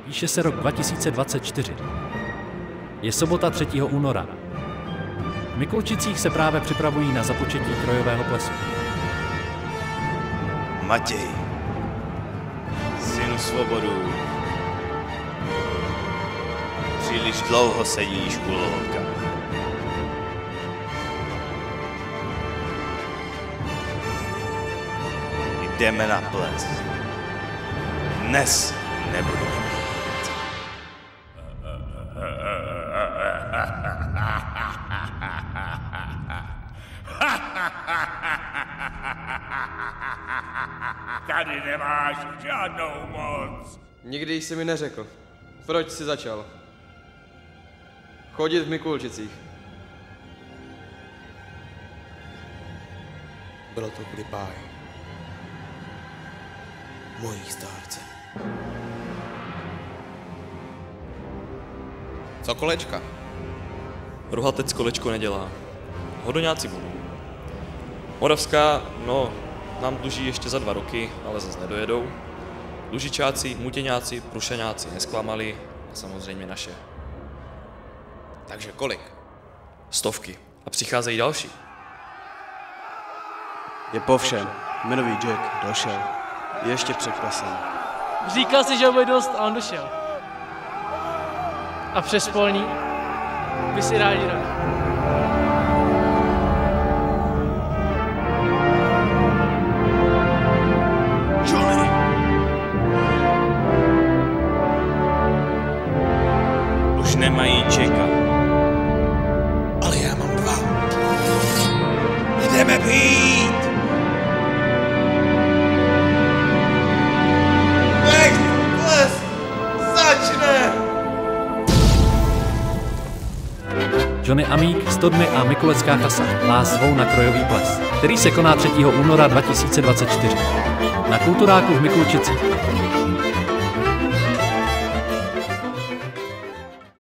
Píše se rok 2024. Je sobota 3. února. V Mikulčicích se právě připravují na započetí krojového plesu. Matěj, synu Svobodu, příliš dlouho sedíš u lovotka. Jdeme na ples. Dnes nebudeme mít. Tady nemáš žádnou moc. Nikdy jsi mi neřekl, proč jsi začal chodit v Mikulčicích. Bylo to kvůli Páji. Mojí stárce. Co kolečka? Rohatec kolečko nedělá. Hodoňáci budou. Moravská, no, nám dluží ještě za 2 roky, ale zase nedojedou. Lužičáci, Mutěňáci, Prušaňáci nesklamali a samozřejmě naše. Takže kolik? 100. A přicházejí další. Je po všem. Jmenový Jack došel. Ještě před plesem. Říkal si, že bude dost a on došel. A přes polní by si rádi dali. Johnny! Už nemají Jacka. Ale já mám 2. Jdeme pít! Nech ples začne! Johnny Amík, Stodmy a Mikulecká chasa vás zvou na krojový ples, který se koná 3. února 2024 na Kulturáku v Mikulčicích.